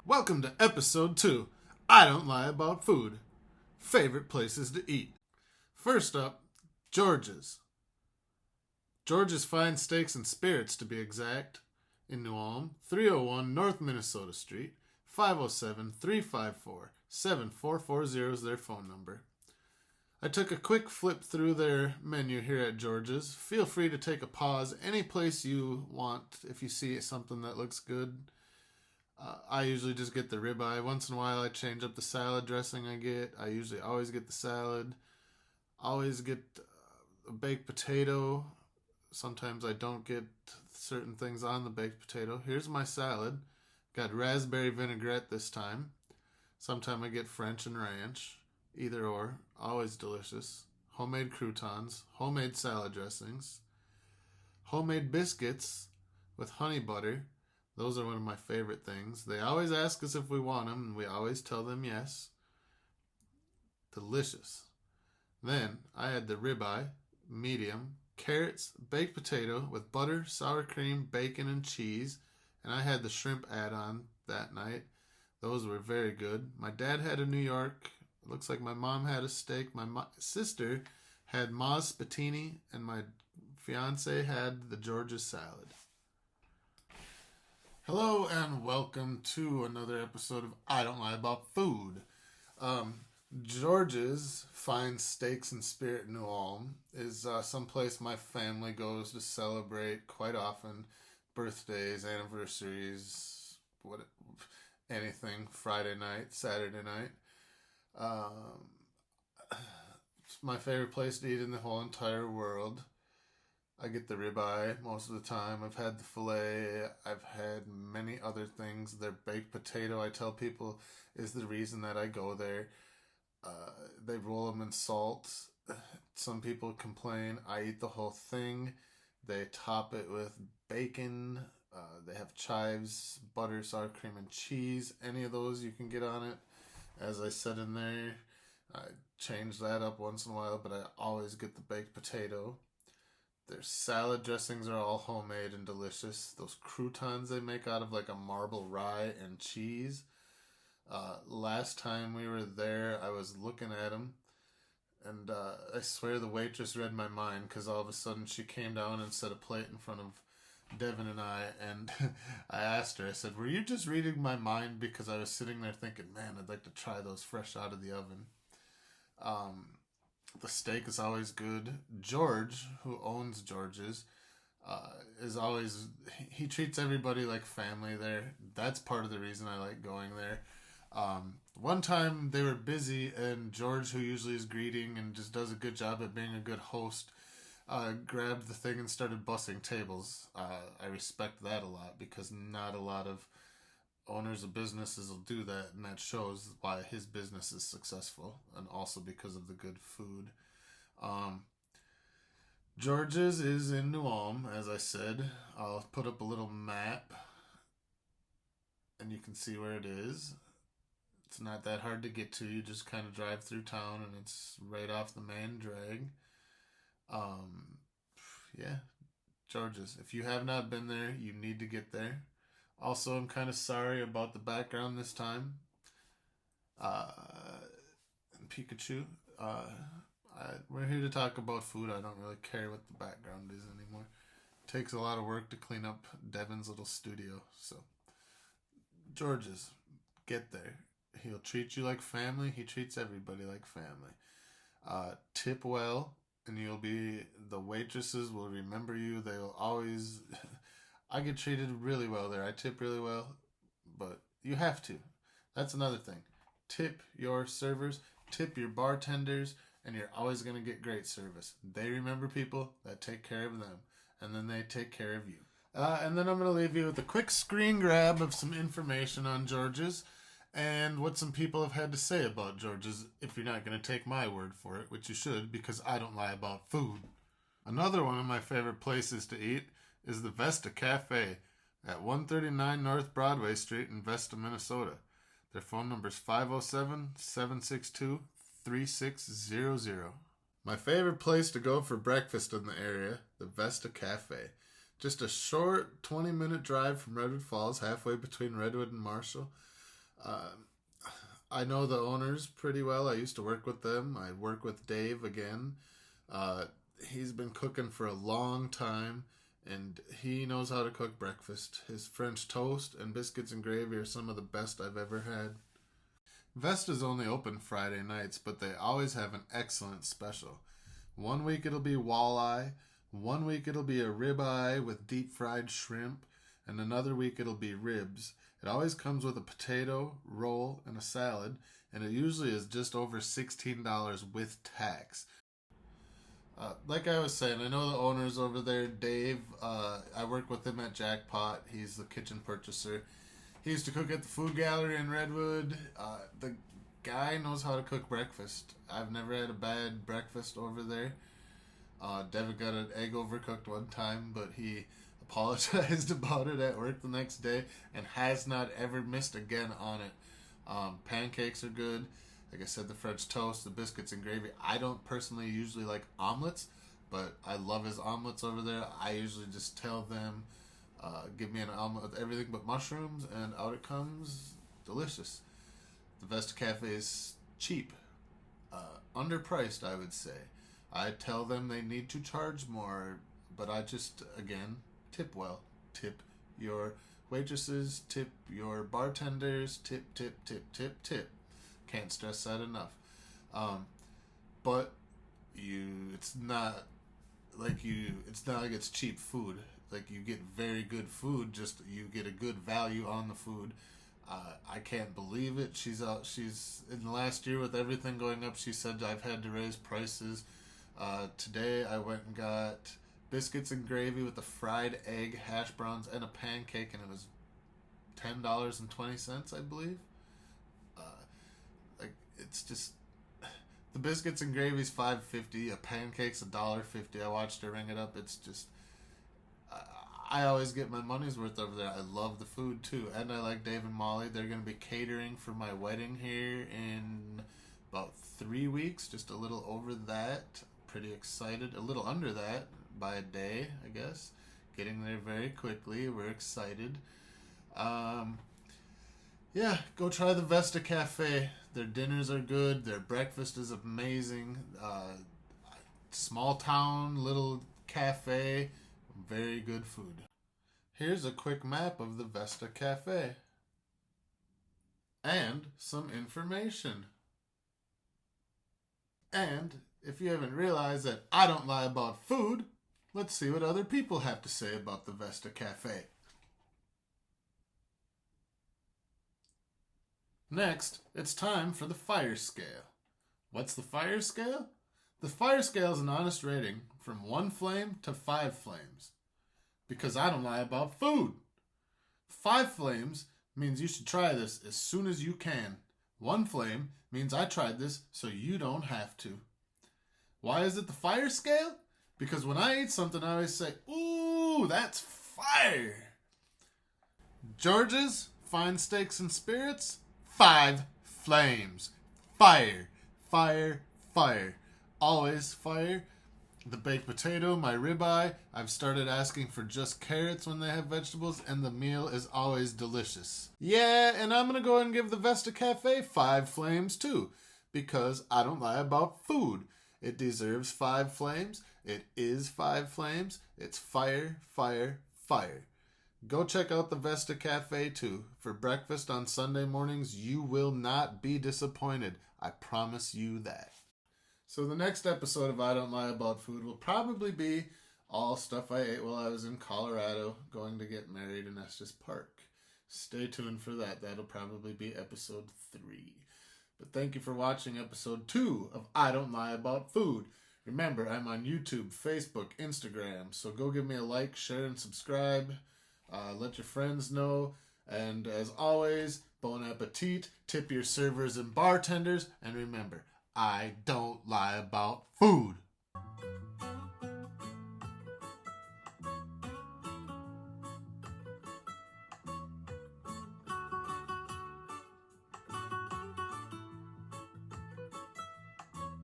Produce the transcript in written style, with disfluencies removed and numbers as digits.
Welcome to episode 2. I don't lie about food. Favorite places to eat. First up, George's. George's Fine Steaks and Spirits, to be exact, in New Ulm, 301 North Minnesota Street, 507-354-7440 is their phone number. I took a quick flip through their menu here at George's. Feel free to take a pause any place you want if you see something that looks good. I usually just get the ribeye. Once in a while I change up the salad dressing I get. I usually always get the salad. Always get a baked potato. Sometimes I don't get certain things on the baked potato. Here's my salad. Got raspberry vinaigrette this time. Sometimes I get French and ranch. Either or. Always delicious. Homemade croutons. Homemade salad dressings. Homemade biscuits with honey butter. Those are one of my favorite things. They always ask us if we want them, and we always tell them yes. Delicious. Then I had the ribeye, medium, carrots, baked potato with butter, sour cream, bacon, and cheese. And I had the shrimp add-on that night. Those were very good. My dad had a New York. It looks like my mom had a steak. My sister had Ma's spatini, and my fiance had the George's salad. Hello and welcome to another episode of I Don't Lie About Food. George's Fine Steaks and Spirit New Ulm is someplace my family goes to celebrate quite often. Birthdays, anniversaries, anything. Friday night, Saturday night. It's my favorite place to eat in the whole entire world. I get the ribeye most of the time. I've had the filet. I've had many other things. Their baked potato, I tell people, is the reason that I go there. They roll them in salt. Some people complain. I eat the whole thing. They top it with bacon. They have chives, butter, sour cream, and cheese. Any of those you can get on it. As I said in there, I change that up once in a while, but I always get the baked potato. Their salad dressings are all homemade and delicious. Those croutons they make out of like a marble rye and cheese. Last time we were there, I was looking at them, and I swear the waitress read my mind, because all of a sudden she came down and set a plate in front of Devin and I, and I asked her, I said, were you just reading my mind? Because I was sitting there thinking, man, I'd like to try those fresh out of the oven. The steak is always good. George, who owns George's, is always... He treats everybody like family there. That's part of the reason I like going there. One time they were busy, and George, who usually is greeting and just does a good job at being a good host, grabbed the thing and started bussing tables. I respect that a lot, because not a lot of owners of businesses will do that, and that shows why his business is successful, and also because of the good food. George's is in New Ulm, as I said. I'll put up a little map, and you can see where it is. It's not that hard to get to. You just kind of drive through town, and it's right off the main drag. Yeah, George's. If you have not been there, you need to get there. Also, I'm kind of sorry about the background this time. And Pikachu. We're here to talk about food. I don't really care what the background is anymore. It takes a lot of work to clean up Devin's little studio. So, George's, get there. He'll treat you like family. He treats everybody like family. Tip well, and the waitresses will remember you. They'll always... I get treated really well there. I tip really well, but you have to. That's another thing. Tip your servers, tip your bartenders, and you're always going to get great service. They remember people that take care of them, and then they take care of you. And then I'm going to leave you with a quick screen grab of some information on George's and what some people have had to say about George's, if you're not going to take my word for it, which you should, because I don't lie about food. Another one of my favorite places to eat is the Vega Cafe at 139 North Broadway Street in Vesta, Minnesota. Their phone number is 507-762-3600. My favorite place to go for breakfast in the area, the Vega Cafe. Just a short 20-minute drive from Redwood Falls, halfway between Redwood and Marshall. Uh, I know the owners pretty well. I used to work with them. I work with Dave again. Uh, he's been cooking for a long time, and he knows how to cook breakfast. His French toast and biscuits and gravy are some of the best I've ever had. Vesta's only open Friday nights, but they always have an excellent special. One week it'll be walleye, one week it'll be a ribeye with deep fried shrimp, and another week it'll be ribs. It always comes with a potato, roll, and a salad, and it usually is just over $16 with tax. Like I was saying, I know the owners over there, Dave. I work with him at Jackpot. He's the kitchen purchaser. He used to cook at the food gallery in Redwood. The guy knows how to cook breakfast. I've never had a bad breakfast over there. Devin got an egg overcooked one time, but he apologized about it at work the next day and has not ever missed again on it. Pancakes are good. Like I said, the French toast, the biscuits and gravy. I don't personally usually like omelets, but I love his omelets over there. I usually just tell them, give me an omelet with everything but mushrooms, and out it comes. Delicious. The Vesta Cafe is cheap. Underpriced, I would say. I tell them they need to charge more, but I just, again, tip well. Tip your waitresses, tip your bartenders, tip, tip, tip, tip, tip. Can't stress that enough. But it's not like it's cheap food. Like, you get very good food, just you get a good value on the food. I can't believe it. She's in the last year with everything going up, she said I've had to raise prices. Today I went and got biscuits and gravy with a fried egg, hash browns, and a pancake, and it was $10.20, I believe. It's just, the biscuits and gravy's $5.50, a pancake's $1.50. I watched her ring it up. It's just, I always get my money's worth over there. I love the food too, and I like Dave and Molly. They're going to be catering for my wedding here in about 3 weeks, just a little over that. Pretty excited, a little under that by a day, I guess. Getting there very quickly. We're excited. Yeah, go try the Vesta Cafe. Their dinners are good. Their breakfast is amazing. Small town, little cafe, very good food. Here's a quick map of the Vesta Cafe. And some information. And if you haven't realized that I don't lie about food, let's see what other people have to say about the Vesta Cafe. Next, it's time for the fire scale. What's the fire scale? The fire scale is an honest rating from 1 flame to 5 flames. Because I don't lie about food. 5 flames means you should try this as soon as you can. 1 flame means I tried this so you don't have to. Why is it the fire scale? Because when I eat something, I always say, ooh, that's fire. George's Fine Steaks and Spirits, 5 flames. Fire, fire, fire. Always fire. The baked potato, my ribeye, I've started asking for just carrots when they have vegetables, and the meal is always delicious. Yeah, and I'm going to go and give the Vesta Cafe 5 flames too, because I don't lie about food. It deserves 5 flames. It is 5 flames. It's fire, fire, fire. Go check out the Vesta Cafe too. For breakfast on Sunday mornings, you will not be disappointed. I promise you that. So the next episode of I Don't Lie About Food will probably be all stuff I ate while I was in Colorado going to get married in Estes Park. Stay tuned for that. That'll probably be episode 3. But thank you for watching episode 2 of I Don't Lie About Food. Remember, I'm on YouTube, Facebook, Instagram, so go give me a like, share, and subscribe. Let your friends know. And as always, bon appetit, tip your servers and bartenders, and remember, I don't lie about food.